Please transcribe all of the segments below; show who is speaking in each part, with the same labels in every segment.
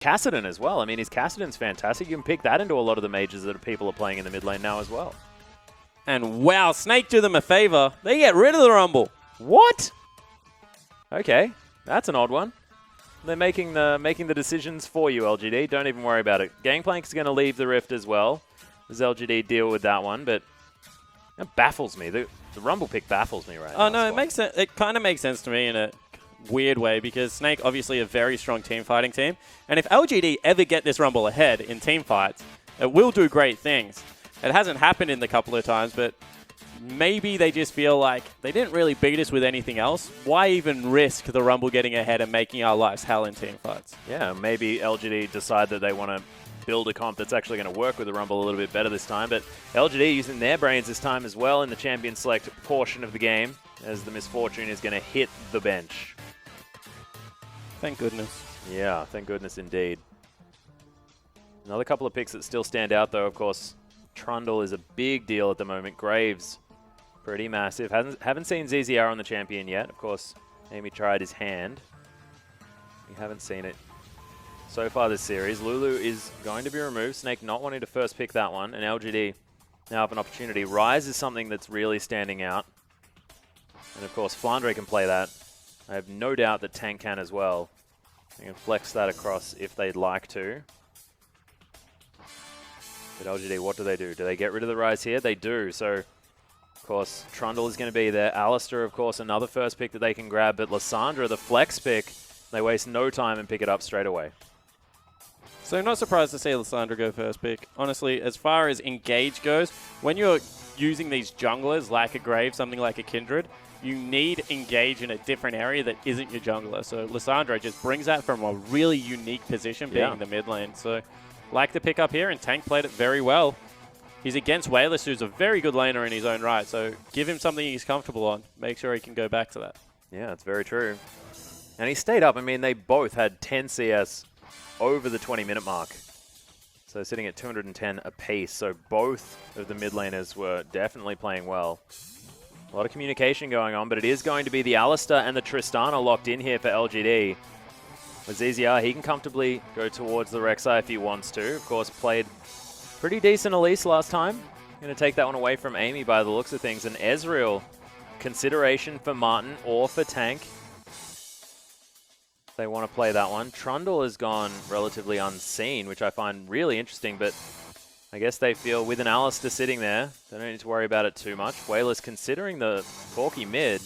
Speaker 1: Kassadin as well. I mean, his Kassadin's fantastic. You can pick that into a lot of the majors that people are playing in the mid lane now as well.
Speaker 2: And wow, Snake do them a favor. They get rid of the Rumble.
Speaker 1: What? Okay, that's an odd one. They're making the decisions for you, LGD. Don't even worry about it. Gangplank's going to leave the Rift as well. Does LGD deal with that one? But it baffles me. The Rumble pick baffles me right now.
Speaker 2: Oh, no, it makes sense. It kind of makes sense to me in a weird way because Snake obviously a very strong team fighting team. And if LGD ever get this Rumble ahead in team fights, it will do great things. It hasn't happened in the couple of times, but maybe they just feel like they didn't really beat us with anything else. Why even risk the Rumble getting ahead and making our lives hell in team fights?
Speaker 1: Yeah, maybe LGD decide that they want to build a comp that's actually going to work with the Rumble a little bit better this time. But LGD using their brains this time as well in the champion select portion of the game as the Misfortune is going to hit the bench.
Speaker 2: Thank goodness.
Speaker 1: Yeah, thank goodness indeed. Another couple of picks that still stand out though, of course, Trundle is a big deal at the moment. Graves, pretty massive. Haven't seen ZZR on the champion yet. Of course, Amy tried his hand. We haven't seen it so far this series. Lulu is going to be removed. Snake not wanting to first pick that one. And LGD now have an opportunity. Rise is something that's really standing out. And of course, Flandre can play that. I have no doubt that Tank can as well. They can flex that across if they'd like to. But LGD, what do? Do they get rid of the Rise here? They do. So, of course, Trundle is going to be there. Alistair, of course, another first pick that they can grab. But Lysandra, the flex pick, they waste no time and pick it up straight away.
Speaker 2: So not surprised to see Lysandra go first pick. Honestly, as far as engage goes, when you're using these junglers like a Grave, something like a Kindred, you need engage in a different area that isn't your jungler. So Lysandra just brings that from a really unique position being the mid lane. So like the pick up here, and Tank played it very well. He's against Wayless, who's a very good laner in his own right. So give him something he's comfortable on. Make sure he can go back to that.
Speaker 1: Yeah, that's very true. And he stayed up. I mean, they both had 10 CS over the 20-minute mark. So sitting at 210 apiece. So both of the mid laners were definitely playing well. A lot of communication going on, but it is going to be the Alistair and the Tristana locked in here for LGD. With ZZR, he can comfortably go towards the Rek'Sai if he wants to. Of course, played pretty decent Elise last time. Going to take that one away from Amy by the looks of things. And Ezreal, consideration for Martin or for Tank. They want to play that one. Trundle has gone relatively unseen, which I find really interesting, but I guess they feel with an Alistair sitting there, they don't need to worry about it too much. Whalers considering the Corki mid.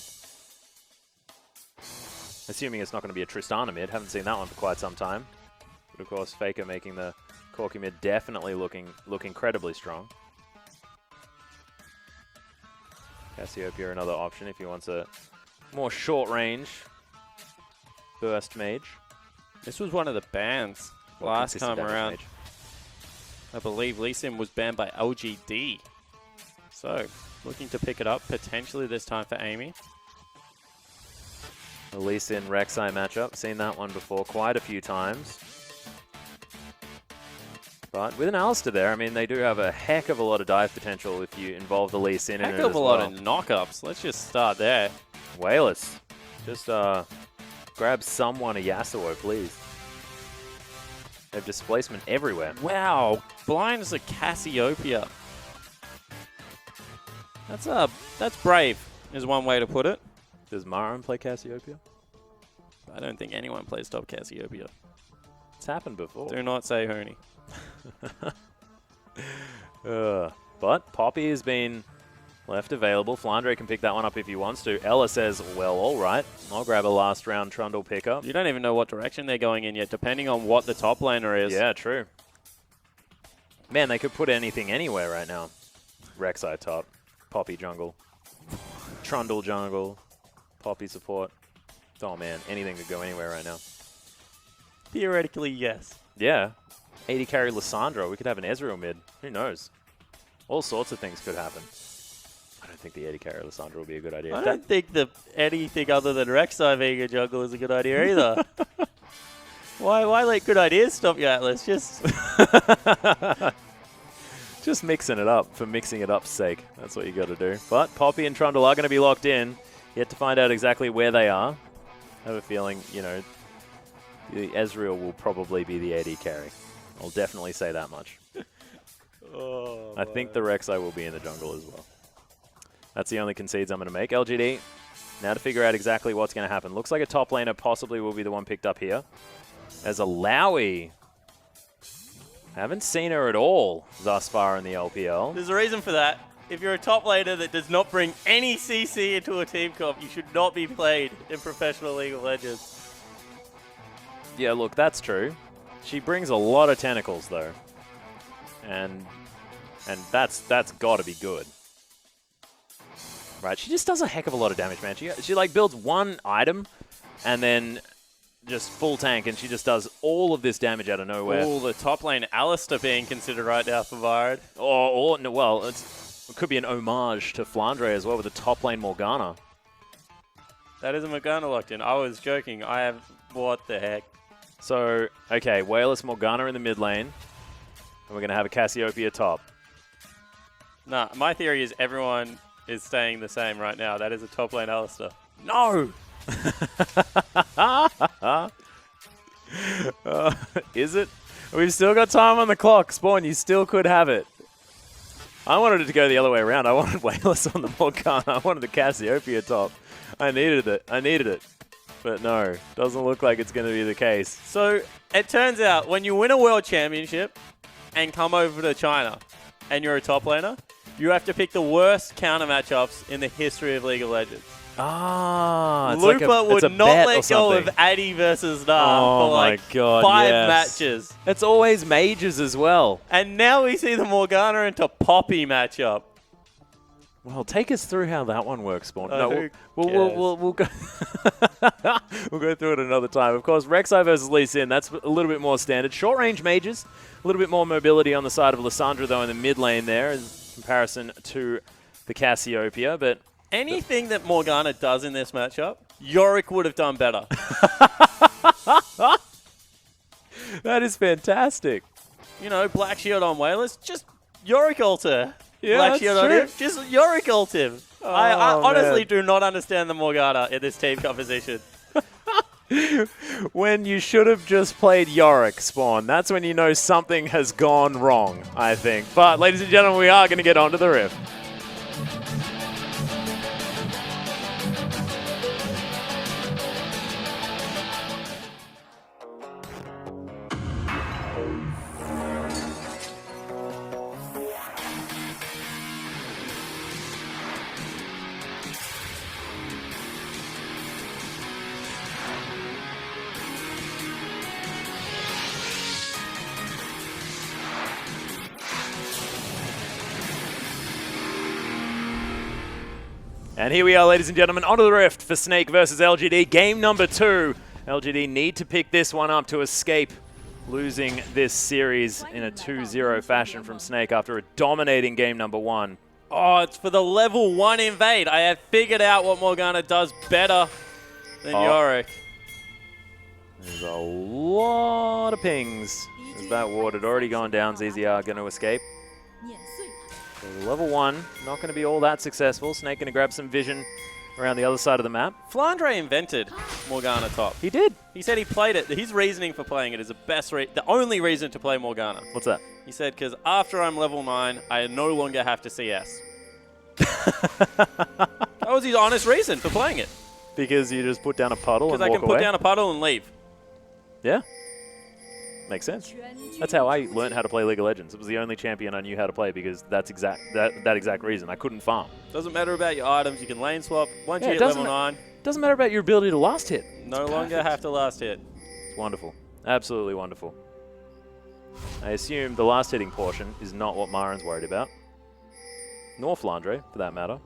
Speaker 1: Assuming it's not going to be a Tristana mid. Haven't seen that one for quite some time. But of course, Faker making the Corki mid definitely look incredibly strong. Cassiopeia another option if he wants a more short range burst mage.
Speaker 2: This was one of the bans last time around.
Speaker 1: Mage.
Speaker 2: I believe Lee Sin was banned by LGD. So, looking to pick it up potentially this time for Amy.
Speaker 1: The Lee Sin Rek'Sai matchup. Seen that one before quite a few times. But with an Alistair there, I mean, they do have a heck of a lot of dive potential if you involve the Lee Sin in it as well.
Speaker 2: Heck of a lot of knockups. Let's just start there.
Speaker 1: Wayless. Just grab someone a Yasuo, please. They have displacement everywhere.
Speaker 2: Wow. Blinds a Cassiopeia. That's brave, is one way to put it.
Speaker 1: Does Marin play Cassiopeia?
Speaker 2: I don't think anyone plays top Cassiopeia.
Speaker 1: It's happened before.
Speaker 2: Do not say Honey.
Speaker 1: But Poppy has been left available. Flandre can pick that one up if he wants to. Ella says, well, all right. I'll grab a last round Trundle pickup.
Speaker 2: You don't even know what direction they're going in yet, depending on what the top laner is.
Speaker 1: Yeah, true. Man, they could put anything anywhere right now. Rek'Sai top, Poppy jungle, Trundle jungle, Poppy support. Oh man, anything could go anywhere right now.
Speaker 2: Theoretically, yes.
Speaker 1: Yeah. 80 carry Lysandra. We could have an Ezreal mid. Who knows? All sorts of things could happen. I don't think the 80 carry Lysandra will be a good idea.
Speaker 2: I don't think anything other than Rek'Sai being a jungle is a good idea either. Why let good ideas stop you, Atlas?
Speaker 1: Just mixing it up for mixing it up's sake. That's what you got to do. But Poppy and Trundle are going to be locked in. Yet to find out exactly where they are. I have a feeling, you know, The Ezreal will probably be the AD carry. I'll definitely say that much.
Speaker 2: Oh,
Speaker 1: I think the Rek'Sai will be in the jungle as well. That's the only concedes I'm going to make. LGD, now to figure out exactly what's going to happen. Looks like a top laner possibly will be the one picked up here. As a Lowy, haven't seen her at all thus far in the LPL.
Speaker 2: There's a reason for that. If you're a top laner that does not bring any CC into a team comp, you should not be played in professional League of Legends.
Speaker 1: Yeah, look, that's true. She brings a lot of tentacles, though. And that's got to be good. Right, she just does a heck of a lot of damage, man. She like builds one item and then just full tank, and she just does all of this damage out of nowhere.
Speaker 2: Oh, the top lane Alistair being considered right now for Vard.
Speaker 1: Or no, well, it could be an homage to Flandre as well with the top lane Morgana.
Speaker 2: That is a Morgana locked in. I was joking. What the heck?
Speaker 1: So, okay, Wayless Morgana in the mid lane, and we're going to have a Cassiopeia top.
Speaker 2: Nah, my theory is everyone is staying the same right now. That is a top lane Alistair.
Speaker 1: No! Is it? We've still got time on the clock. Spawn, you still could have it. I wanted it to go the other way around. I wanted Wayless on the Morgana. I wanted the Cassiopeia top. I needed it. But no, doesn't look like it's going to be the case.
Speaker 2: So it turns out when you win a world championship and come over to China and you're a top laner, you have to pick the worst counter matchups in the history of League of Legends.
Speaker 1: Ah,
Speaker 2: Lupa would not let go of Addy versus Nah for like 5 matches.
Speaker 1: It's always mages as well.
Speaker 2: And now we see the Morgana into Poppy matchup.
Speaker 1: Well, take us through how that one works, Spawn.
Speaker 2: No,
Speaker 1: we'll go we'll go through it another time. Of course, Rek'Sai versus Lee Sin, that's a little bit more standard. Short range mages, a little bit more mobility on the side of Lissandra, though, in the mid lane there in comparison to the Cassiopeia. But
Speaker 2: anything that Morgana does in this matchup, Yorick would have done better.
Speaker 1: That is fantastic.
Speaker 2: You know, Black Shield on Wayless, just Yorick alter.
Speaker 1: Yeah,
Speaker 2: Black
Speaker 1: that's
Speaker 2: Shield on
Speaker 1: true.
Speaker 2: him, just Yorick ult him.
Speaker 1: Oh,
Speaker 2: I honestly
Speaker 1: man.
Speaker 2: do not understand the Morgana in this team composition.
Speaker 1: When you should have just played Yorick, Spawn. That's when you know something has gone wrong, I think. But, ladies and gentlemen, we are going to get onto the riff. And here we are, ladies and gentlemen, onto the rift for Snake versus LGD. Game number 2. LGD need to pick this one up to escape losing this series in a 2-0 fashion from Snake after a dominating game number 1.
Speaker 2: Oh, it's for the level 1 invade. I have figured out what Morgana does better than Yorick.
Speaker 1: There's a lot of pings. As that ward had already gone down, ZZR going to escape. So level 1, not going to be all that successful. Snake going to grab some vision around the other side of the map.
Speaker 2: Flandre invented Morgana top.
Speaker 1: He did.
Speaker 2: He said he played it. His reasoning for playing it is the only reason to play Morgana.
Speaker 1: What's that?
Speaker 2: He said, because after I'm level 9, I no longer have to CS. That was his honest reason for playing it.
Speaker 1: Because you just put down a puddle and walk away?
Speaker 2: Because I can put down a puddle and leave.
Speaker 1: Yeah. Makes sense. That's how I learned how to play League of Legends. It was the only champion I knew how to play because that's that exact reason. I couldn't farm.
Speaker 2: Doesn't matter about your items. You can lane swap. Once you hit level 9.
Speaker 1: Doesn't matter about your ability to last hit.
Speaker 2: No longer have to last hit.
Speaker 1: It's wonderful. Absolutely wonderful. I assume the last hitting portion is not what Marin's worried about. Nor Flandre, for that matter.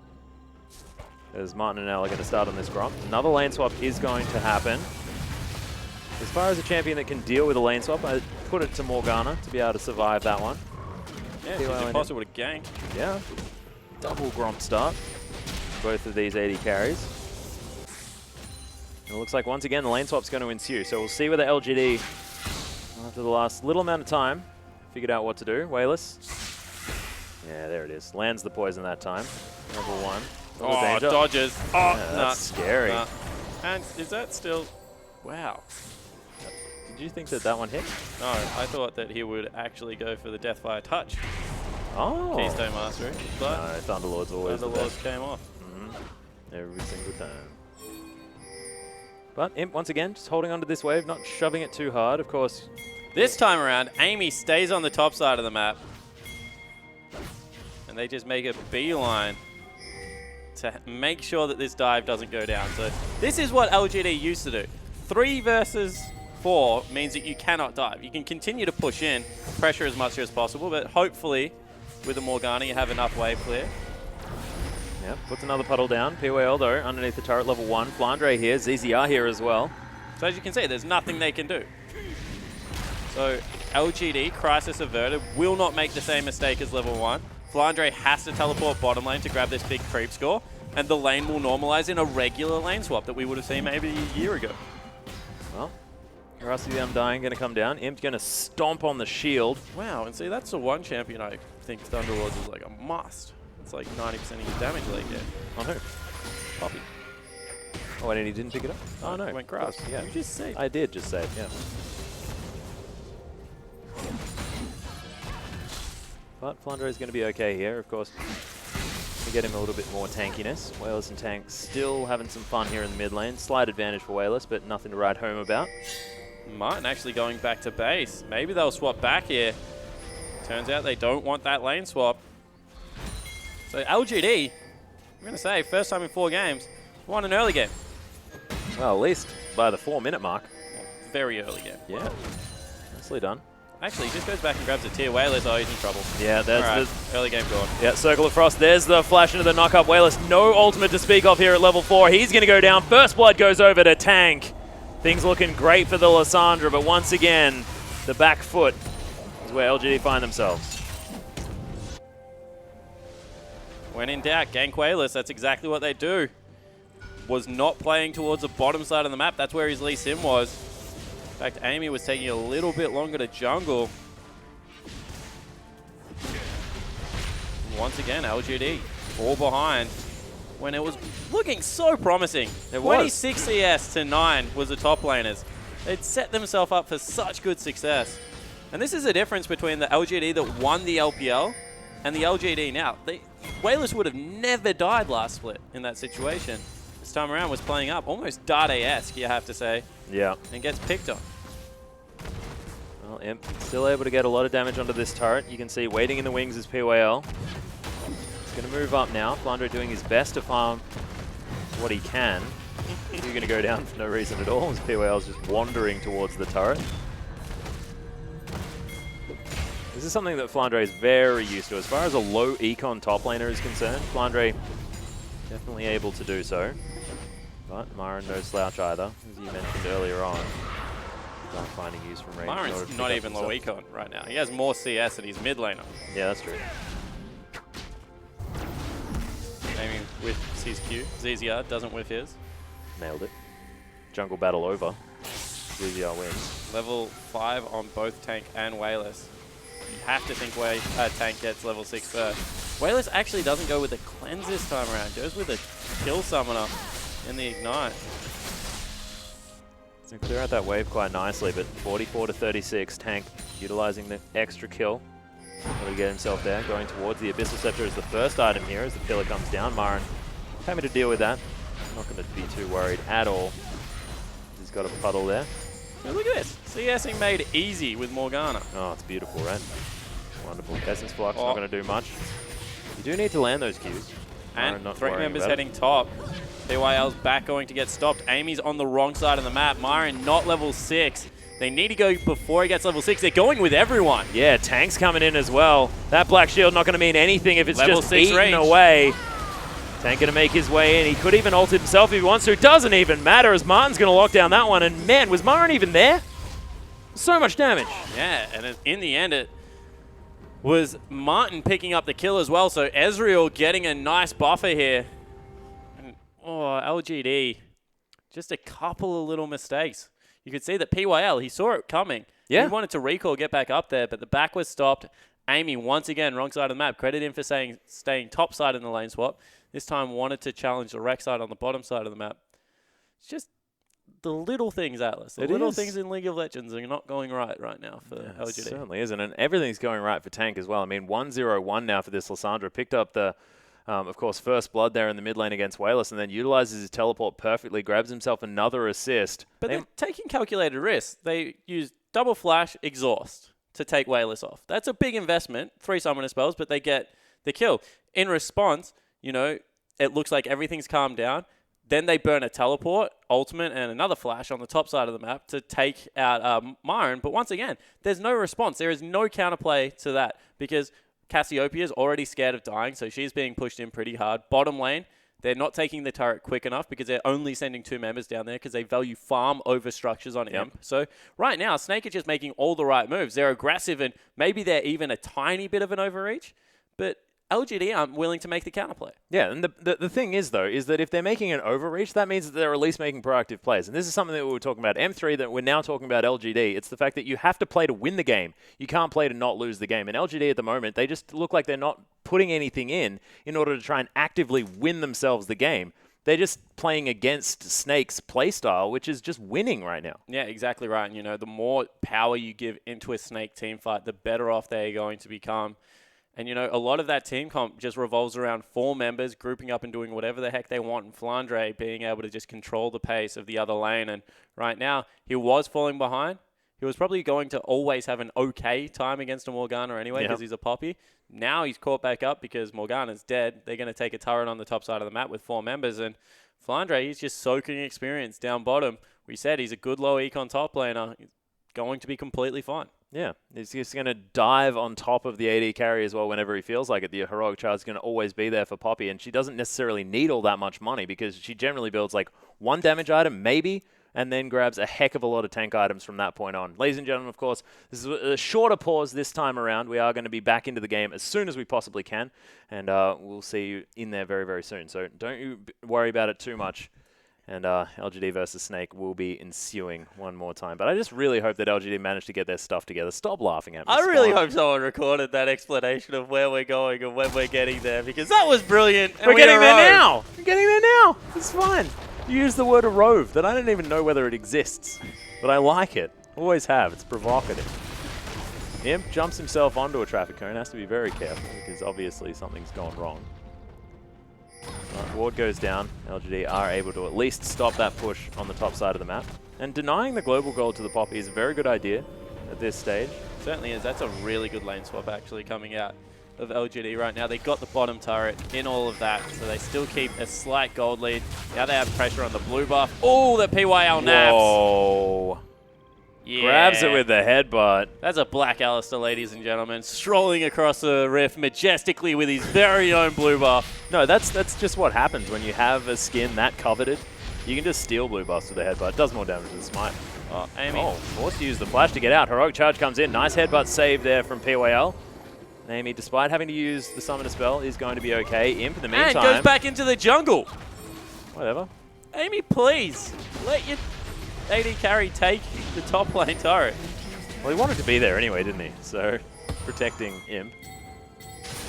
Speaker 1: As Martin and Al are going to start on this Gromp. Another lane swap is going to happen. As far as a champion that can deal with a lane swap, I put it to Morgana to be able to survive that one.
Speaker 2: Yeah, it's impossible to gank.
Speaker 1: Yeah. Double Gromp start. Both of these AD carries. And it looks like once again the lane swap's going to ensue. So we'll see whether LGD, after the last little amount of time, figured out what to do. Wayless. Yeah, there it is. Lands the poison that time. Level 1.
Speaker 2: Oh,
Speaker 1: danger.
Speaker 2: dodges. Oh,
Speaker 1: yeah, that's scary.
Speaker 2: And is that still... Wow.
Speaker 1: Did you think that that one hit?
Speaker 2: No, I thought that he would actually go for the Deathfire touch.
Speaker 1: Oh.
Speaker 2: Keystone Mastery. But
Speaker 1: No, Thunderlord's always the
Speaker 2: Thunderlords
Speaker 1: best.
Speaker 2: came off.
Speaker 1: Every single time. But Imp, once again, just holding onto this wave, not shoving it too hard, of course.
Speaker 2: This time around, Amy stays on the top side of the map. And they just make a beeline to make sure that this dive doesn't go down. So this is what LGD used to do. 3 versus 4 means that you cannot dive. You can continue to push in, pressure as much as possible, but hopefully with a Morgana you have enough wave clear.
Speaker 1: Yeah, puts another puddle down. PYL though, underneath the turret, level 1. Flandre here, ZZR here as well.
Speaker 2: So as you can see, there's nothing they can do. So LGD, Crisis Averted, will not make the same mistake as level 1. Flandre has to teleport bottom lane to grab this big creep score, and the lane will normalize in a regular lane swap that we would have seen maybe a year ago.
Speaker 1: Well, Rusty the Undying going to come down. Imp's going to stomp on the shield.
Speaker 2: Wow, and see, that's the one champion I think Thunderlords is like a must. It's like 90% of his damage league there.
Speaker 1: On who?
Speaker 2: Poppy.
Speaker 1: Oh, and he didn't pick it up? Oh, no.
Speaker 2: Went grass.
Speaker 1: Yeah.
Speaker 2: You just said.
Speaker 1: I did just say it, yeah. But Flandre is going to be okay here, of course. We get him a little bit more tankiness. Wayless and Tank still having some fun here in the mid lane. Slight advantage for Wayless, but nothing to write home about.
Speaker 2: Martin actually going back to base. Maybe they'll swap back here. Turns out they don't want that lane swap. So LGD, I'm going to say, first time in 4 games, won an early game.
Speaker 1: Well, at least by the 4-minute mark.
Speaker 2: Very early game.
Speaker 1: Yeah, nicely done.
Speaker 2: Actually, he just goes back and grabs a tier. Wayless, oh, he's in trouble.
Speaker 1: Yeah, that's
Speaker 2: right, early game gone.
Speaker 1: Yeah, Circle of Frost. There's the flash into the knock-up. Wayless, no ultimate to speak of here at level 4. He's going to go down. First blood goes over to Tank. Things looking great for the Lissandra, but once again, the back foot is where LGD find themselves.
Speaker 2: When in doubt, gank Wayless. That's exactly what they do. Was not playing towards the bottom side of the map. That's where his Lee Sin was. In fact, Amy was taking a little bit longer to jungle. Once again, LGD all behind when it was looking so promising.
Speaker 1: It was.
Speaker 2: 26 CS to 9 was the top laners. They'd set themselves up for such good success. And this is the difference between the LGD that won the LPL and the LGD now. Wayless would have never died last split in that situation. This time around was playing up, almost Dade-esque, you have to say.
Speaker 1: Yeah.
Speaker 2: And gets picked on.
Speaker 1: Well, Imp still able to get a lot of damage onto this turret. You can see waiting in the wings is PYL. He's going to move up now. Flandre doing his best to farm what he can. He's going to go down for no reason at all as PYL's just wandering towards the turret. This is something that Flandre is very used to. As far as a low econ top laner is concerned, Flandre definitely able to do so. But Myron no slouch either, as you mentioned earlier on. Not finding use from range.
Speaker 2: Myron's not even low econ right now. He has more CS than his mid laner.
Speaker 1: Yeah, that's true.
Speaker 2: Aiming with his Q. ZZR doesn't with his.
Speaker 1: Nailed it. Jungle battle over. ZZR wins.
Speaker 2: Level 5 on both Tank and Wayless. You have to think Tank gets level 6 first. Wayless actually doesn't go with the cleanse this time around. Goes with a kill summoner in the ignite.
Speaker 1: So clear out that wave quite nicely, but 44 to 36, Tank utilizing the extra kill. Really get himself there, going towards the Abyssal Scepter as the first item here as the pillar comes down. Myron having to deal with that. Not going to be too worried at all. He's got a puddle there.
Speaker 2: So look at this. CSing made easy with Morgana.
Speaker 1: Oh, it's beautiful, right? Wonderful. Essence Flux not going to do much. You do need to land those Qs.
Speaker 2: And 3 members heading top. PYL's back going to get stopped. Amy's on the wrong side of the map. Myron not level 6. They need to go before he gets level 6. They're going with everyone.
Speaker 1: Yeah, Tank's coming in as well. That Black Shield not going to mean anything if it's
Speaker 2: level
Speaker 1: just
Speaker 2: 6
Speaker 1: eaten
Speaker 2: range.
Speaker 1: away. Tank going to make his way in. He could even ult himself if he wants to. It doesn't even matter as Martin's going to lock down that one. And man, was Myron even there? So much damage.
Speaker 2: Yeah, and in the end, it was Martin picking up the kill as well. So Ezreal getting a nice buffer here. And, oh, LGD, just a couple of little mistakes. You could see that PYL, he saw it coming.
Speaker 1: Yeah.
Speaker 2: He wanted to recall, get back up there, but the back was stopped. Amy, once again, wrong side of the map. Credit him for staying top side in the lane swap. This time wanted to challenge the wreck side on the bottom side of the map. It's just the little things, Atlas. The
Speaker 1: It
Speaker 2: little
Speaker 1: is.
Speaker 2: things in League of Legends are not going right now for
Speaker 1: It
Speaker 2: LGD.
Speaker 1: certainly isn't, and everything's going right for Tank as well. I mean, 1-0-1 now for this Lissandra. Picked up the, of course, first blood there in the mid lane against Wayless, and then utilizes his teleport perfectly, grabs himself another assist.
Speaker 2: But they're taking calculated risks. They use double flash, exhaust to take Wayless off. That's a big investment, 3 summoner spells, but they get the kill. In response, you know, it looks like everything's calmed down. Then they burn a teleport, ultimate, and another flash on the top side of the map to take out Myron. But once again, there's no response. There is no counterplay to that because Cassiopeia is already scared of dying, so she's being pushed in pretty hard. Bottom lane, they're not taking the turret quick enough because they're only sending 2 members down there because they value farm over structures on Imp. So right now, Snake are just making all the right moves. They're aggressive and maybe they're even a tiny bit of an overreach, but LGD aren't willing to make the counterplay.
Speaker 1: Yeah, and the thing is, though, is that if they're making an overreach, that means that they're at least making proactive plays. And this is something that we were talking about M3, that we're now talking about LGD. It's the fact that you have to play to win the game. You can't play to not lose the game. And LGD at the moment, they just look like they're not putting anything in order to try and actively win themselves the game. They're just playing against Snake's playstyle, which is just winning right now.
Speaker 2: Yeah, exactly right. And, you know, the more power you give into a Snake team fight, the better off they're going to become. And, you know, a lot of that team comp just revolves around 4 members grouping up and doing whatever the heck they want. And Flandre being able to just control the pace of the other lane. And right now, he was falling behind. He was probably going to always have an okay time against a Morgana anyway because he's a poppy. Now he's caught back up because Morgana's dead. They're going to take a turret on the top side of the map with 4 members. And Flandre, he's just soaking experience down bottom. We said he's a good low econ top laner. He's going to be completely fine.
Speaker 1: Yeah, he's just going to dive on top of the AD carry as well whenever he feels like it. The heroic charge is going to always be there for Poppy, and she doesn't necessarily need all that much money because she generally builds like 1 damage item, maybe, and then grabs a heck of a lot of tank items from that point on. Ladies and gentlemen, of course, this is a shorter pause this time around. We are going to be back into the game as soon as we possibly can, and we'll see you in there very, very soon. So don't you worry about it too much. And LGD versus Snake will be ensuing one more time. But I just really hope that LGD managed to get their stuff together. Stop laughing at me.
Speaker 2: I really hope someone recorded that explanation of where we're going and when we're getting there because that was brilliant.
Speaker 1: We're getting there now. We're getting there now. It's fine. You use the word "rove" that I don't even know whether it exists. But I like it. Always have. It's provocative. Imp jumps himself onto a traffic cone. Has to be very careful because obviously something's gone wrong. Ward goes down. LGD are able to at least stop that push on the top side of the map. And denying the global gold to the Poppy is a very good idea at this stage.
Speaker 2: Certainly is. That's a really good lane swap actually coming out of LGD right now. They got the bottom turret in all of that, so they still keep a slight gold lead. Now they have pressure on the blue buff. Oh, the PYL naps.
Speaker 1: Whoa.
Speaker 2: Yeah.
Speaker 1: Grabs it with the headbutt.
Speaker 2: That's a Black Alistair, ladies and gentlemen, strolling across the rift majestically with his very own blue buff.
Speaker 1: No, that's just what happens when you have a skin that coveted. You can just steal blue buffs with a headbutt. It does more damage than Smite.
Speaker 2: Oh, Amy.
Speaker 1: Oh, forced to use the flash to get out. Heroic charge comes in. Nice headbutt save there from PYL. Amy, despite having to use the summoner spell, is going to be okay. Imp, in the meantime...
Speaker 2: And goes back into the jungle.
Speaker 1: Whatever.
Speaker 2: Amy, please, let your AD carry take the top lane turret.
Speaker 1: Well, he wanted to be there anyway, didn't he? So, protecting Imp.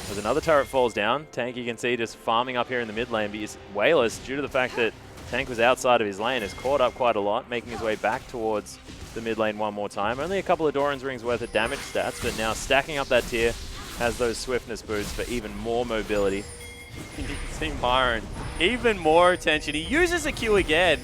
Speaker 1: As another turret falls down, Tank, you can see, just farming up here in the mid lane, because Wayless, due to the fact that Tank was outside of his lane, has caught up quite a lot, making his way back towards the mid lane one more time. Only a couple of Doran's rings worth of damage stats, but now stacking up that tier, has those swiftness boots for even more mobility.
Speaker 2: You can see Myron, even more attention. He uses a Q again.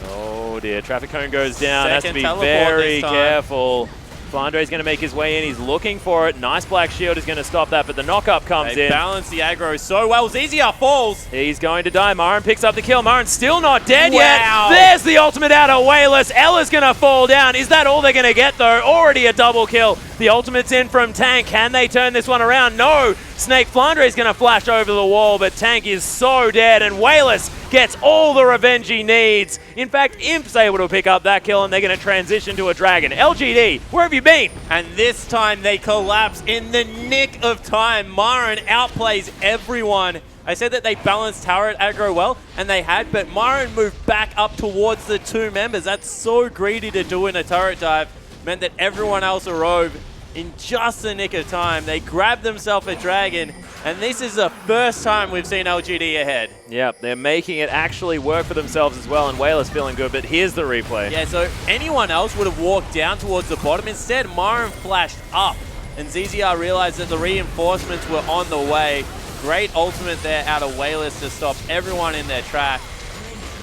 Speaker 1: Oh dear, traffic cone goes down.
Speaker 2: Second
Speaker 1: Has to be
Speaker 2: teleport
Speaker 1: very
Speaker 2: this time.
Speaker 1: careful. Flandre's going to make his way in. He's looking for it. Nice black shield is going to stop that, but the knock-up comes
Speaker 2: They
Speaker 1: in.
Speaker 2: balance the aggro so well. Zizia falls.
Speaker 1: He's going to die. Myron picks up the kill. Myron's still not dead
Speaker 2: Wow.
Speaker 1: yet. There's the ultimate out of Wayless. Ella's going to fall down. Is that all they're going to get, though? Already a double kill. The ultimate's in from Tank. Can they turn this one around? No. Snake Flandre's going to flash over the wall, but Tank is so dead, and Wayless gets all the revenge he needs. In fact, Imp's able to pick up that kill, and they're going to transition to a dragon. LGD, where have you been?
Speaker 2: And this time they collapse in the nick of time. Myron outplays everyone. I said that they balanced turret aggro well, and they had, but Myron moved back up towards the 2 members. That's so greedy to do in a turret dive. Meant that everyone else arose in just the nick of time. They grabbed themselves a dragon, And this is the first time we've seen LGD ahead.
Speaker 1: Yep, they're making it actually work for themselves as well, and Whalers feeling good, but here's the replay.
Speaker 2: Yeah, so anyone else would have walked down towards the bottom. Instead, Myron flashed up, and ZZR realized that the reinforcements were on the way. Great ultimate there out of Whalers to stop everyone in their track.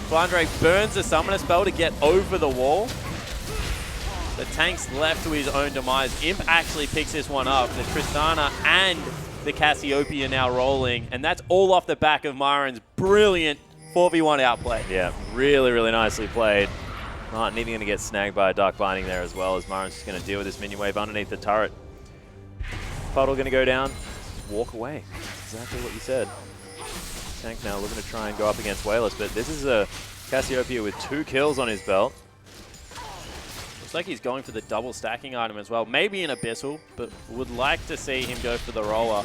Speaker 2: Flandre burns the summoner spell to get over the wall. The tank's left to his own demise. Imp actually picks this one up. The Tristana and the Cassiopeia now rolling, and that's all off the back of Myron's brilliant 4v1 outplay.
Speaker 1: Yeah, really, really nicely played. Martin even going to get snagged by a Dark Binding there as well, as Myron's just going to deal with this minion wave underneath the turret. Puddle going to go down, just walk away. That's exactly what you said. Tank now looking to try and go up against Whalers, but this is a Cassiopeia with 2 kills on his belt.
Speaker 2: Looks like he's going for the double stacking item as well. Maybe an Abyssal, but would like to see him go for the roller.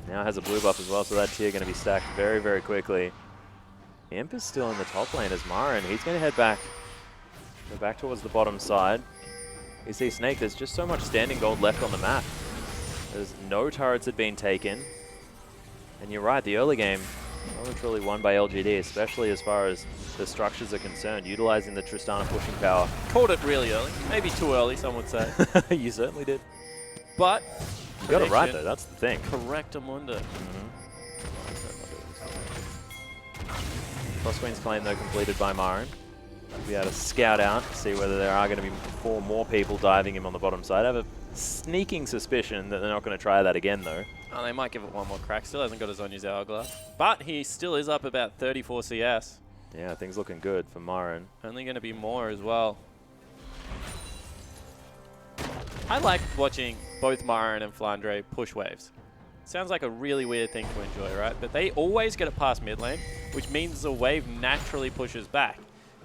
Speaker 1: Now has a blue buff as well, so that tier going to be stacked very, very quickly. Imp is still in the top lane as Myron. He's going to head back, go back towards the bottom side. You see Snake, there's just so much standing gold left on the map. There's no turrets had been taken. And you're right, the early game, well, truly won by LGD, especially as far as the structures are concerned, utilizing the Tristana pushing power.
Speaker 2: Called it really early. Maybe too early, some would say.
Speaker 1: You certainly did.
Speaker 2: But
Speaker 1: you got it right, though. That's the thing.
Speaker 2: Correctamundo.
Speaker 1: Cross Queen's claim, though, completed by Myron. We'll be able to scout out, see whether there are going to be 4 more people diving him on the bottom side. I have a sneaking suspicion that they're not going to try that again, though.
Speaker 2: Oh, they might give it one more crack. Still hasn't got his Zhonya's Hourglass. But he still is up about 34 CS.
Speaker 1: Yeah, things looking good for Myron.
Speaker 2: Only going to be more as well. I like watching both Myron and Flandre push waves. Sounds like a really weird thing to enjoy, right? But they always get it past mid lane, which means the wave naturally pushes back.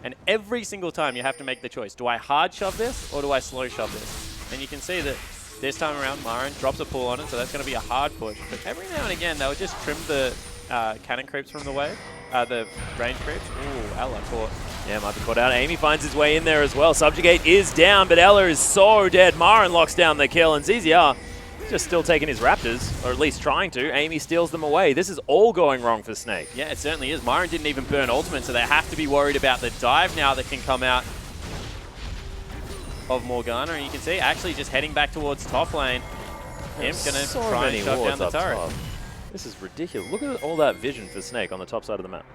Speaker 2: And every single time you have to make the choice. Do I hard shove this or do I slow shove this? And you can see that this time around, Myron drops a pull on it, so that's going to be a hard push. But every now and again, they'll just trim the cannon creeps from the wave, the range creeps. Ooh, Ella caught.
Speaker 1: Yeah, might be caught out. Amy finds his way in there as well. Subjugate is down, but Ella is so dead. Myron locks down the kill, and ZZR just still taking his Raptors, or at least trying to. Amy steals them away. This is all going wrong for Snake.
Speaker 2: Yeah, it certainly is. Myron didn't even burn ultimate, so they have to be worried about the dive now that can come out of Morgana. And you can see actually just heading back towards top lane. Imp's going to try and shove down the turret.
Speaker 1: Top. This is ridiculous. Look at all that vision for Snake on the top side of the map.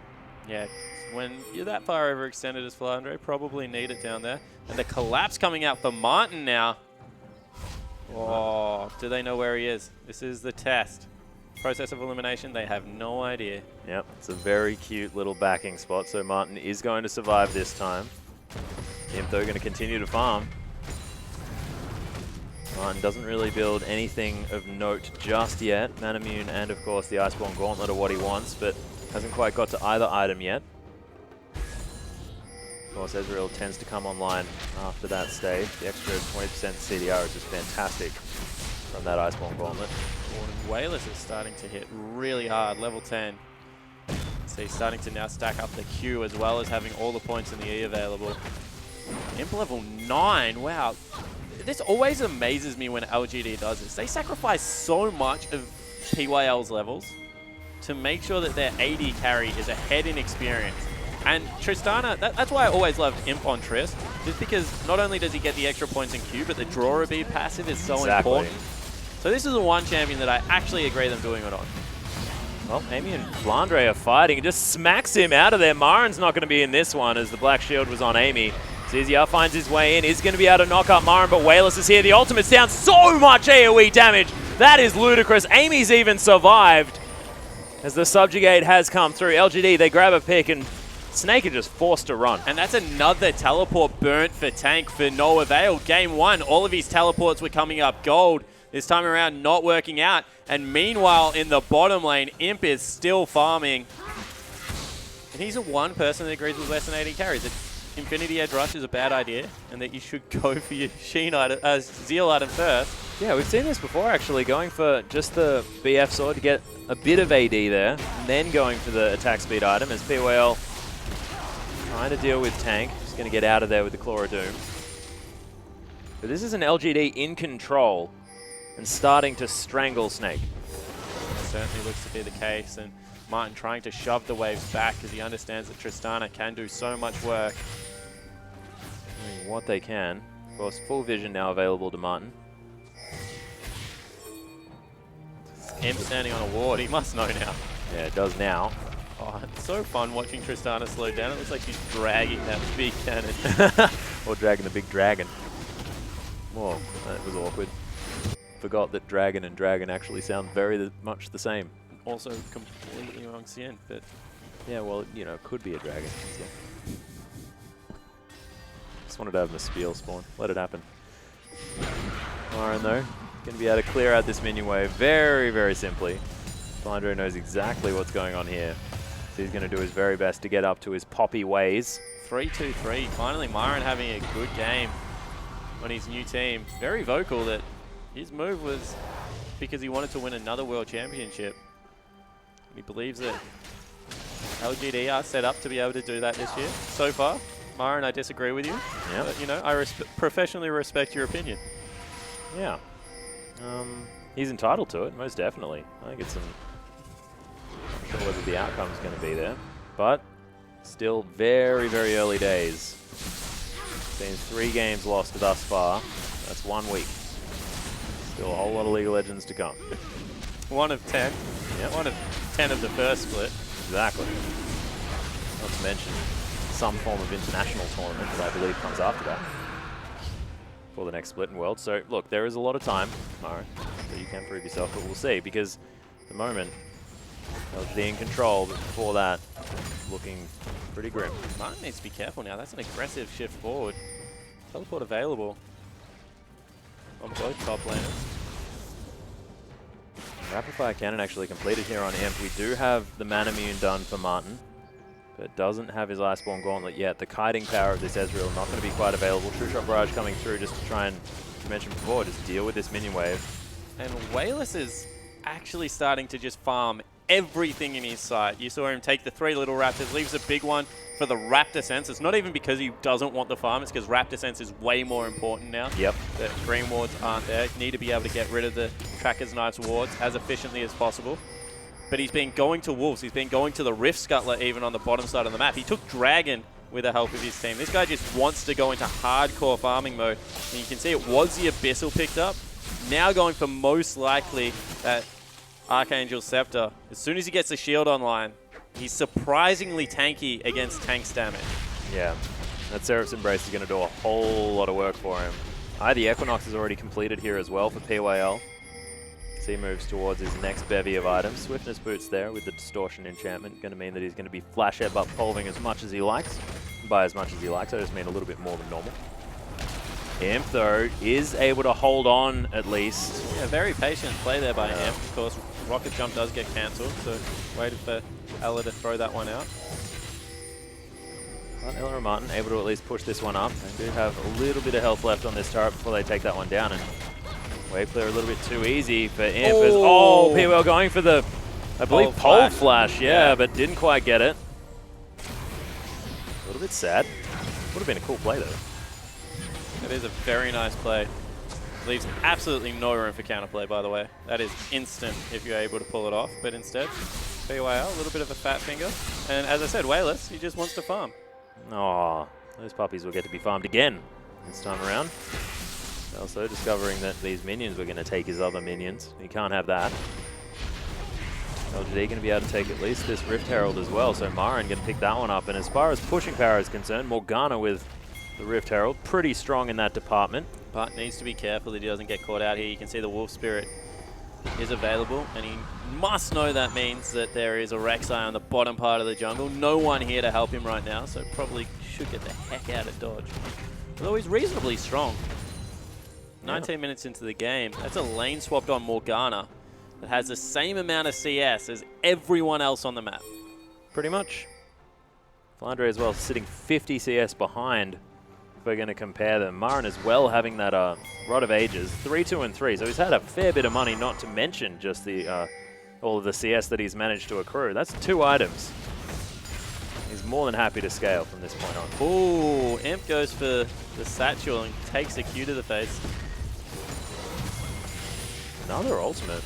Speaker 2: Yeah, when you're that far overextended as Flandre, probably need it down there. And the collapse coming out for Martin now. Oh, do they know where he is? This is the test. Process of elimination, they have no idea.
Speaker 1: Yep, it's a very cute little backing spot, so Martin is going to survive this time. Imp, though, going to continue to farm. Martin doesn't really build anything of note just yet. Manamune and, of course, the Iceborne Gauntlet are what he wants, but hasn't quite got to either item yet. Of course, Ezreal tends to come online after that stage. The extra 20% CDR is just fantastic from that Iceborne Gauntlet.
Speaker 2: Whalers is starting to hit really hard, level 10. So he's starting to now stack up the Q as well as having all the points in the E available. Imp level 9, wow. This always amazes me when LGD does this. They sacrifice so much of PYL's levels to make sure that their AD carry is ahead in experience. And Tristana, that's why I always loved Imp on Trist, just because not only does he get the extra points in Q, but the draw a bead passive is so important. So this is the one champion that I actually agree them doing it on.
Speaker 1: Well, Amy and Flandre are fighting. It just smacks him out of there. Myron's not going to be in this one as the Black Shield was on Amy. ZZR finds his way in, is going to be able to knock up Myron, but Whalers is here. The ultimate's down, so much AoE damage. That is ludicrous. Amy's even survived as the Subjugate has come through. LGD, they grab a pick, and Snake are just forced to run.
Speaker 2: And that's another teleport burnt for Tank for no avail. Game 1, all of his teleports were coming up gold. This time around, not working out. And meanwhile, in the bottom lane, Imp is still farming. And he's the one person that agrees with less than 80 carries. That Infinity Edge Rush is a bad idea, and that you should go for your Sheen item, Zeal item first.
Speaker 1: Yeah, we've seen this before, actually, going for just the BF sword to get a bit of AD there, and then going for the attack speed item as PYL trying to deal with Tank. Just going to get out of there with the Claw of Doom. But this is an LGD in control. and starting to strangle Snake.
Speaker 2: Certainly looks to be the case, and Martin trying to shove the waves back because he understands that Tristana can do so much work.
Speaker 1: I mean, what they can. Of course, full vision now available to Martin.
Speaker 2: Imp standing on a ward, he must know now.
Speaker 1: Yeah, it does now.
Speaker 2: Oh, it's so fun watching Tristana slow down. It looks like she's dragging that big cannon.
Speaker 1: Or dragging the big dragon. Whoa, that was awkward. Forgot that dragon and dragon actually sound very much the same.
Speaker 2: Also completely wrong Cien, but...
Speaker 1: Yeah, well, you know, it could be a dragon. So. Just wanted to have Spiel spawn. Let it happen. Marin, though, going to be able to clear out this minion wave very, very simply. Flandre knows exactly what's going on here. So he's going to do his very best to get up to his poppy ways.
Speaker 2: 3-2-3. Finally, Marin having a good game on his new team. Very vocal that his move was because he wanted to win another world championship. He believes that LGD are set up to be able to do that this year. So far, Marin, I disagree with you.
Speaker 1: Yeah.
Speaker 2: But, you know, I professionally respect your opinion.
Speaker 1: Yeah. He's entitled to it, most definitely. I think it's I'm not sure whether the outcome's going to be there. But still very, very early days. Been 3 games lost thus far. That's 1 week. Still a whole lot of League of Legends to come.
Speaker 2: 1 of 10.
Speaker 1: Yep.
Speaker 2: 1 of 10 of the first split.
Speaker 1: Exactly. Not to mention some form of international tournament that I believe comes after that for the next split in World. So look, there is a lot of time, Marin, so you can prove yourself, but we'll see, because at the moment, LGD in control, but before that, looking pretty grim.
Speaker 2: Martin needs to be careful now. That's an aggressive shift forward. Teleport available on both top laners.
Speaker 1: Rapid Fire Cannon actually completed here on Imp. We do have the Manamune done for Martin, but doesn't have his Iceborne Gauntlet yet. The kiting power of this Ezreal not going to be quite available. True Shot Barrage coming through just to try and, as you mentioned before, just deal with this minion wave.
Speaker 2: And Wayless is actually starting to just farm everything in his sight. You saw him take the 3 little raptors, leaves a big one for the Raptor Sense. It's not even because he doesn't want the farm, it's because Raptor Sense is way more important now.
Speaker 1: Yep.
Speaker 2: The green wards aren't there. You need to be able to get rid of the Tracker's Knife's wards as efficiently as possible. But he's been going to Wolves, he's been going to the Rift Scuttler even on the bottom side of the map. He took Dragon with the help of his team. This guy just wants to go into hardcore farming mode. And you can see it was the Abyssal picked up. Now going for most likely that Archangel Scepter. As soon as he gets the shield online, he's surprisingly tanky against tanks damage.
Speaker 1: Yeah, that Seraph's Embrace is going to do a whole lot of work for him. The Equinox is already completed here as well for PYL. As he moves towards his next bevy of items. Swiftness Boots there with the Distortion Enchantment. Going to mean that he's going to be flash headbutt pulving as much as he likes. By as much as he likes, I just mean a little bit more than normal. Imp, though, is able to hold on at least.
Speaker 2: Yeah, very patient play there by Imp. Of course, Rocket Jump does get cancelled, so waited for Ella to throw that one out.
Speaker 1: But Ella and Martin able to at least push this one up. They do have a little bit of health left on this turret before they take that one down. And wave clear a little bit too easy for Imp. Oh, PWL going for the, I believe, pole flash. Yeah, but didn't quite get it. A little bit sad. Would have been a cool play, though.
Speaker 2: That is a very nice play. Leaves absolutely no room for counterplay, by the way. That is instant if you're able to pull it off. But instead, BYL, a little bit of a fat finger. And as I said, Wayless, he just wants to farm.
Speaker 1: Oh, those puppies will get to be farmed again this time around. Also discovering that these minions were going to take his other minions. He can't have that. LGD going to be able to take at least this Rift Herald as well. So Marin going to pick that one up. And as far as pushing power is concerned, Morgana with the Rift Herald, pretty strong in that department.
Speaker 2: But needs to be careful that he doesn't get caught out here. You can see the Wolf Spirit is available, and he must know that means that there is a Rek'Sai on the bottom part of the jungle. No one here to help him right now, so probably should get the heck out of dodge. Although he's reasonably strong. 19 minutes into the game, that's a lane swapped on Morgana that has the same amount of CS as everyone else on the map.
Speaker 1: Pretty much. Flandre as well sitting 50 CS behind. We're going to compare them. Marin as well having that Rod of Ages, 3, 2, and 3. So he's had a fair bit of money, not to mention just the all of the CS that he's managed to accrue. That's 2 items. He's more than happy to scale from this point on.
Speaker 2: Ooh, Imp goes for the satchel and takes a Q to the face.
Speaker 1: Another ultimate.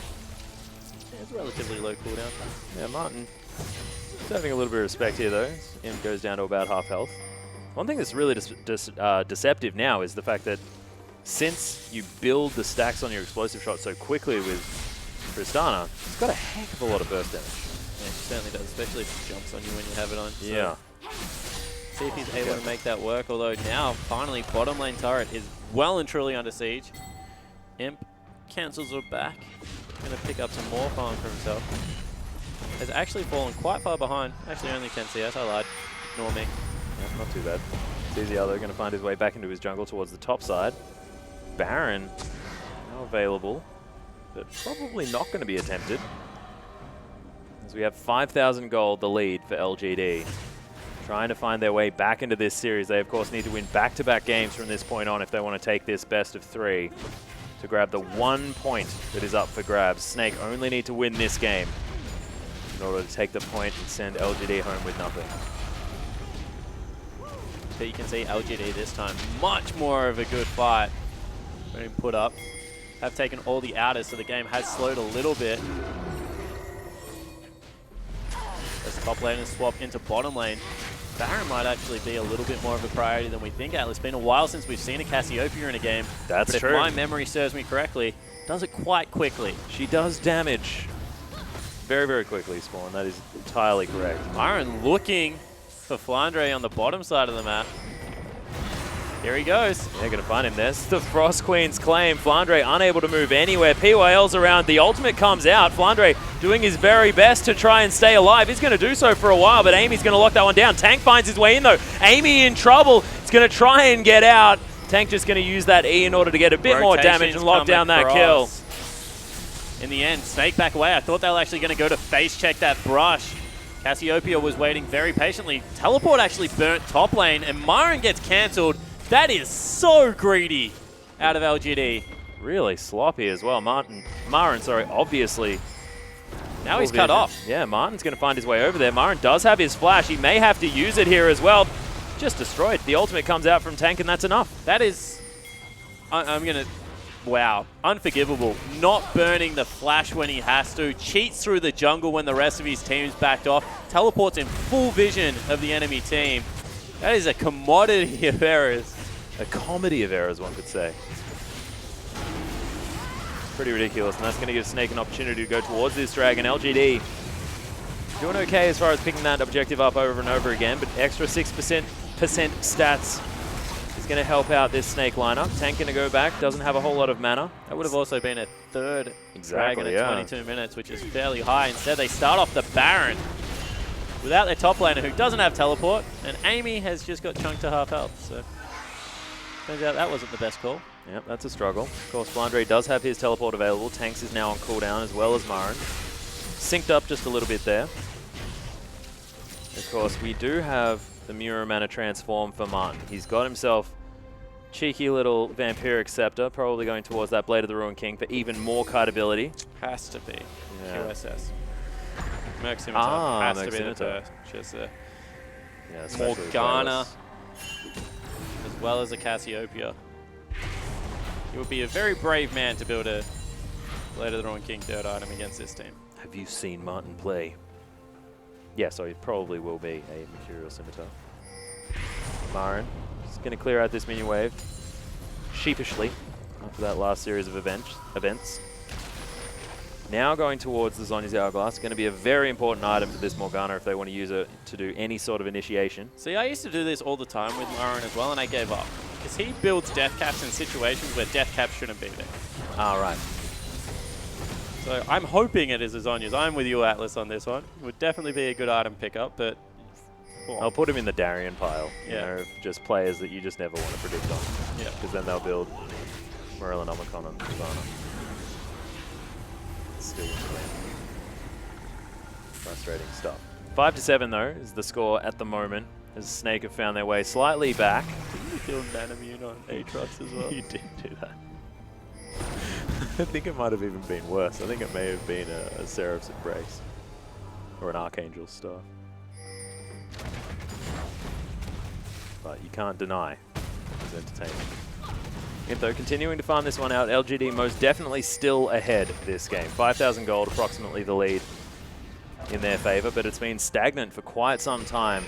Speaker 2: Yeah, it's relatively low cooldown.
Speaker 1: Yeah, Martin having a little bit of respect here, though. Imp goes down to about half health. One thing that's really deceptive now is the fact that since you build the stacks on your explosive shot so quickly with Tristana, it's got a heck of a lot of burst damage.
Speaker 2: Yeah, it certainly does, especially if it jumps on you when you have it on. So
Speaker 1: Yeah.
Speaker 2: see if he's able to make that work, although now, finally, bottom lane turret is well and truly under siege. Imp cancels it back. Going to pick up some more farm for himself. Has actually fallen quite far behind. Actually, only 10 CS. I lied. Ignore me.
Speaker 1: Yeah, not too bad. Zizialo going to find his way back into his jungle towards the top side. Baron now available, but probably not going to be attempted. As we have 5,000 gold, the lead for LGD. Trying to find their way back into this series. They, of course, need to win back-to-back games from this point on if they want to take this best of 3 to grab the 1 point that is up for grabs. Snake only need to win this game in order to take the point and send LGD home with nothing.
Speaker 2: So you can see LGD this time, much more of a good fight. Being put up. Have taken all the outers, so the game has slowed a little bit. As top laners swap into bottom lane, Baron might actually be a little bit more of a priority than we think, Atlas. It's been a while since we've seen a Cassiopeia in a game.
Speaker 1: That's
Speaker 2: but
Speaker 1: true.
Speaker 2: If my memory serves me correctly, does it quite quickly.
Speaker 1: She does damage very, very quickly, Spawn. That is entirely correct.
Speaker 2: Myron looking for Flandre on the bottom side of the map. Here he goes.
Speaker 1: They're going to find him. There's the Frost Queen's claim. Flandre unable to move anywhere. PYL's around. The ultimate comes out. Flandre doing his very best to try and stay alive. He's going to do so for a while, but Amy's going to lock that one down. Tank finds his way in, though. Amy in trouble. He's going to try and get out. Tank just going to use that E in order to get a bit more damage and lock down that kill.
Speaker 2: In the end, Snake back away. I thought they were actually going to go to face check that brush. Cassiopeia was waiting very patiently. Teleport actually burnt top lane, and Myron gets cancelled. That is so greedy out of LGD.
Speaker 1: Really sloppy as well. Marin, obviously.
Speaker 2: Now he's cut off.
Speaker 1: Yeah, Martin's going to find his way over there. Marin does have his flash. He may have to use it here as well. Just destroyed. The ultimate comes out from Tank, and that's enough.
Speaker 2: That is... I'm going to... Wow. Unforgivable. Not burning the flash when he has to. Cheats through the jungle when the rest of his team's backed off. Teleports in full vision of the enemy team. That is a commodity of errors.
Speaker 1: A comedy of errors, one could say. Pretty ridiculous, and that's going to give Snake an opportunity to go towards this dragon. LGD doing okay as far as picking that objective up over and over again, but extra 6% stats is going to help out this Snake lineup. Tank going to go back, doesn't have a whole lot of mana.
Speaker 2: That would have also been a third dragon at 22 minutes, which is fairly high. Instead, they start off the Baron without their top laner, who doesn't have teleport, and Amy has just got chunked to half health. So turns out that wasn't the best call.
Speaker 1: Yep, that's a struggle. Of course, Flandre does have his teleport available. Tanks is now on cooldown as well as Marin. Synced up just a little bit there. Of course, we do have the Mirror Mana transform for Martin. He's got himself cheeky little Vampiric Scepter, probably going towards that Blade of the Ruined King for even more card ability.
Speaker 2: Has to be.
Speaker 1: Yeah.
Speaker 2: QSS. Merc Scimitar has to be the purchase.
Speaker 1: Yeah,
Speaker 2: Morgana, as well as a Cassiopeia. You would be a very brave man to build a Blade of the Ruined King third item against this team.
Speaker 1: Have you seen Martin play? Yeah, so it probably will be a Mercurial Scimitar. Marin is going to clear out this mini wave sheepishly after that last series of events. Now going towards the Zhonya's Hourglass. Going to be a very important item for this Morgana if they want to use it to do any sort of initiation.
Speaker 2: See, I used to do this all the time with Marin as well, and I gave up. Because he builds death caps in situations where death caps shouldn't be there.
Speaker 1: Ah, right.
Speaker 2: So I'm hoping it is a Zhonya's. I'm with you, Atlas, on this one. It would definitely be a good item pickup, but...
Speaker 1: I'll put him in the Darien pile.
Speaker 2: Yeah.
Speaker 1: You know, just players that you just never want to predict on.
Speaker 2: Yeah.
Speaker 1: Because then they'll build Morellan Omicron and Savannah. Still frustrating stuff. 5-7 though is the score at the moment, as Snake have found their way slightly back.
Speaker 2: Didn't you kill Manamune on Aatrox as well?
Speaker 1: You did do that. I think it might have even been worse. I think it may have been a Seraph's Embrace. Or an Archangel's Staff. But you can't deny it's entertaining. Though continuing to farm this one out, LGD most definitely still ahead this game. 5,000 gold, approximately the lead in their favor, but it's been stagnant for quite some time.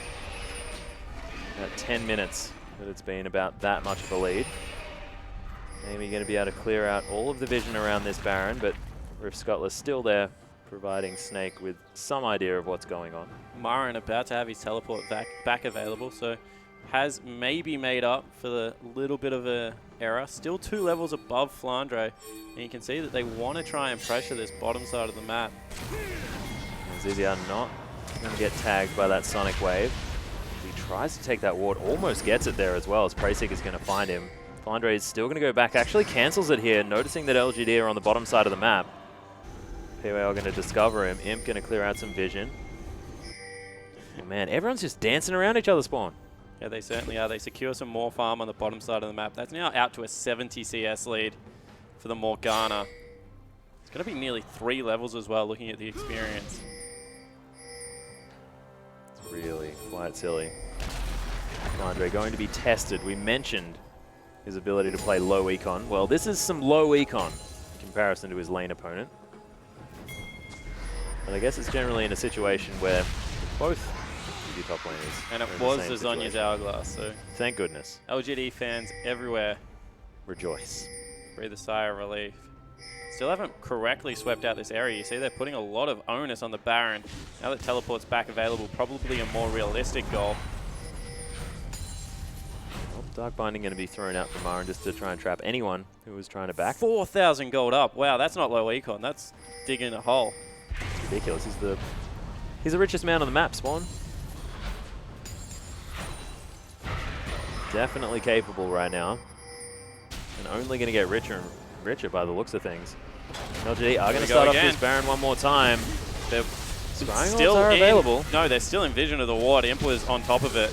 Speaker 1: About 10 minutes that it's been about that much of a lead. Maybe going to be able to clear out all of the vision around this Baron, but Rift Scuttler's still there, providing Snake with some idea of what's going on.
Speaker 2: Marin about to have his teleport back available, so has maybe made up for the little bit of a error. Still 2 levels above Flandre, and you can see that they want to try and pressure this bottom side of the map.
Speaker 1: Ziziar not going to get tagged by that Sonic Wave. He tries to take that ward, almost gets it there as well, as Preyseek is going to find him. Flandre is still going to go back, actually cancels it here, noticing that LGD are on the bottom side of the map. PYL are going to discover him. Imp going to clear out some vision. Oh man, everyone's just dancing around each other, Spawn.
Speaker 2: Yeah, they certainly are. They secure some more farm on the bottom side of the map. That's now out to a 70 CS lead for the Morgana. It's going to be nearly 3 levels as well, looking at the experience.
Speaker 1: It's really quite silly. Flandre going to be tested. We mentioned his ability to play low econ. Well, this is some low econ in comparison to his lane opponent. But I guess it's generally in a situation where both your top laners.
Speaker 2: And it was the Zhonya's Hourglass, so
Speaker 1: thank goodness.
Speaker 2: LGD fans everywhere
Speaker 1: rejoice.
Speaker 2: Breathe a sigh of relief. Still haven't correctly swept out this area. You see they're putting a lot of onus on the Baron. Now that teleport's back available, probably a more realistic goal.
Speaker 1: Well, Dark Binding going to be thrown out for Marin just to try and trap anyone who was trying to back.
Speaker 2: 4,000 gold up. Wow, that's not low econ. That's digging a hole.
Speaker 1: It's ridiculous. He's the richest man on the map, Spawn. Definitely capable right now. And only going to get richer and richer by the looks of things. LGD are going to start off this Baron one more time.
Speaker 2: They're
Speaker 1: still available.
Speaker 2: No, they're still in vision of the ward. Imp was on top of it.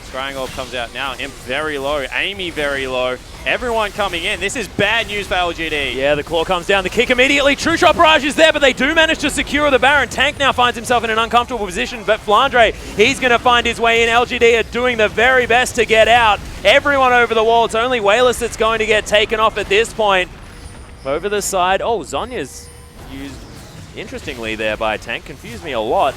Speaker 2: Scrying Orb comes out now. Imp very low. Amy very low. Everyone coming in. This is bad news for LGD.
Speaker 1: Yeah, the claw comes down. The kick immediately. True Shot Barrage is there, but they do manage to secure the Baron. Tank now finds himself in an uncomfortable position, but Flandre, he's going to find his way in. LGD are doing the very best to get out. Everyone over the wall. It's only Wayless that's going to get taken off at this point. Over the side. Oh, Zhonya's used interestingly there by Tank. Confused me a lot.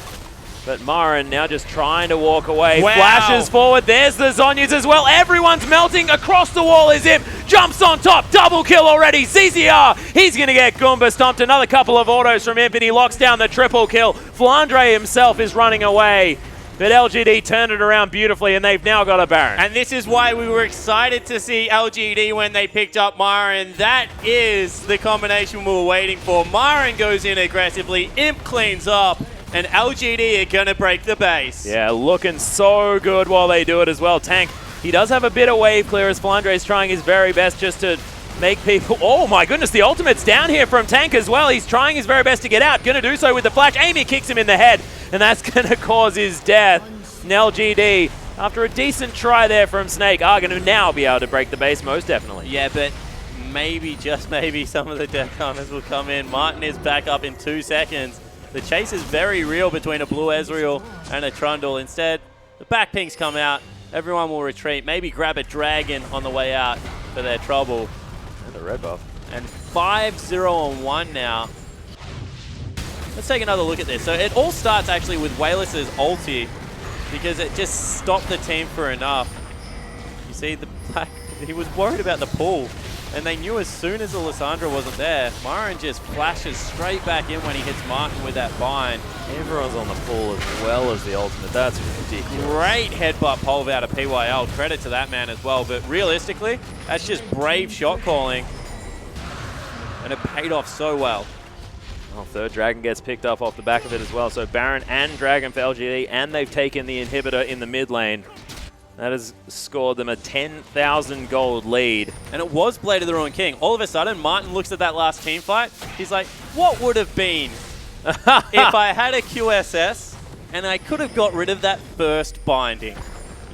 Speaker 1: But Marin now just trying to walk away.
Speaker 2: Wow.
Speaker 1: Flashes forward. There's the Zhonyas as well. Everyone's melting. Across the wall is him. Jumps on top. Double kill already. ZZR. He's going to get Goomba stomped. Another couple of autos from Imp, and he locks down the triple kill. Flandre himself is running away. But LGD turned it around beautifully, and they've now got a Baron.
Speaker 2: And this is why we were excited to see LGD when they picked up Marin. That is the combination we were waiting for. Marin goes in aggressively. Imp cleans up. And LGD are going to break the base.
Speaker 1: Yeah, looking so good while they do it as well. Tank, he does have a bit of wave clear as Flandre is trying his very best just to make people... Oh my goodness, the ultimate's down here from Tank as well. He's trying his very best to get out. Going to do so with the flash. Amy kicks him in the head, and that's going to cause his death. And LGD, after a decent try there from Snake, are going to now be able to break the base, most definitely.
Speaker 2: Yeah, but maybe, just maybe, some of the Death Counters will come in. Martin is back up in 2 seconds. The chase is very real between a Blue Ezreal and a Trundle. Instead, the back pings come out. Everyone will retreat. Maybe grab a Dragon on the way out for their trouble.
Speaker 1: And a red buff.
Speaker 2: And 5-0 on 1 now. Let's take another look at this. So it all starts actually with Wayless's ulti, because it just stopped the team for enough. You see, the black, he was worried about the pull. And they knew as soon as the Lissandra wasn't there, Marin just flashes straight back in when he hits Martin with that bind.
Speaker 1: Everyone's on the full as well as the ultimate. That's ridiculous.
Speaker 2: Great headbutt pole out of PYL. Credit to that man as well. But realistically, that's just brave shot calling. And it paid off so well.
Speaker 1: Well, third Dragon gets picked up off the back of it as well. So Baron and Dragon for LGD, and they've taken the inhibitor in the mid lane. That has scored them a 10,000 gold lead.
Speaker 2: And it was Blade of the Ruined King. All of a sudden, Martin looks at that last team fight. He's like, what would have been if I had a QSS and I could have got rid of that first binding?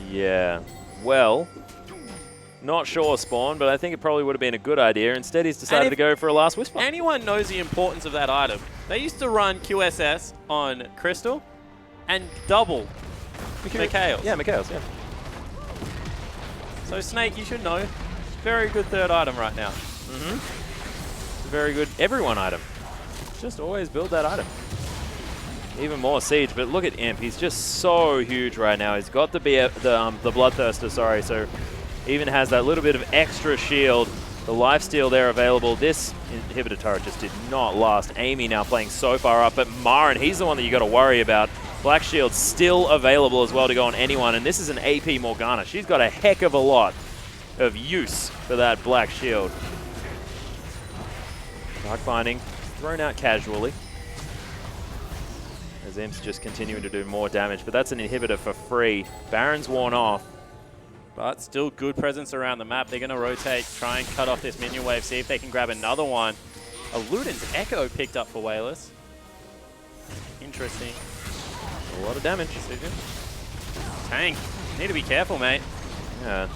Speaker 1: Yeah. Well, not sure, Spawn, but I think it probably would have been a good idea. Instead, he's decided to go for a Last Whisper.
Speaker 2: Anyone knows the importance of that item. They used to run QSS on Crystal and double Mikhails.
Speaker 1: Yeah, Mikhails, yeah.
Speaker 2: So Snake, you should know. very good third item right now.
Speaker 1: It's a very good everyone item. Just always build that item. Even more siege, but look at Imp. He's just so huge right now. He's got the Bloodthirster, sorry, so even has that little bit of extra shield. The lifesteal there available. This inhibitor turret just did not last. Amy now playing so far up, but Marin, he's the one that you got to worry about. Black Shield still available as well to go on anyone, and this is an AP Morgana. She's got a heck of a lot of use for that Black Shield. Dark Binding thrown out casually, as Imp's just continuing to do more damage, but that's an inhibitor for free. Baron's worn off.
Speaker 2: But still good presence around the map. They're going to rotate, try and cut off this minion wave, see if they can grab another one. A Luden's Echo picked up for Wayless. Interesting.
Speaker 1: A lot of damage.
Speaker 2: Tank, need to be careful, mate.
Speaker 1: Yeah.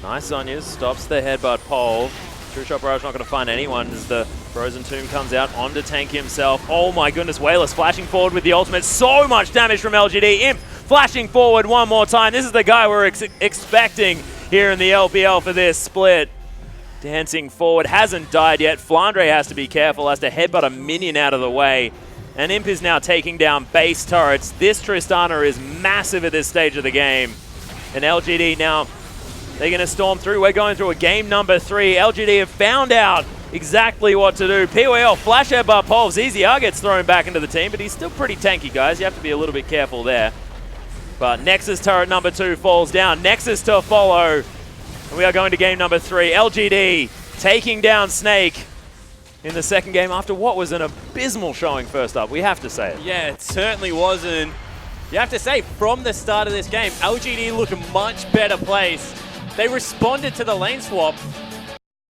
Speaker 1: Nice Zonyas, stops the headbutt pole. True Shot Barrage not going to find anyone as the Frozen Tomb comes out onto Tank himself. Oh my goodness, Wayless flashing forward with the ultimate. So much damage from LGD. Imp flashing forward one more time. This is the guy we're expecting here in the LPL for this split. Dancing forward, hasn't died yet. Flandre has to be careful, has to headbutt a minion out of the way. And Imp is now taking down base turrets. This Tristana is massive at this stage of the game. And LGD now, they're going to storm through. We're going through a game number 3. LGD have found out exactly what to do. POL, flash headbutt pole. ZZR gets thrown back into the team, but he's still pretty tanky, guys. You have to be a little bit careful there. But Nexus turret number 2 falls down. Nexus to follow. And we are going to game number 3. LGD taking down Snake in the second game after what was an abysmal showing first up. We have to say it.
Speaker 2: Yeah, it certainly wasn't. You have to say, from the start of this game, LGD look a much better place. They responded to the lane swap.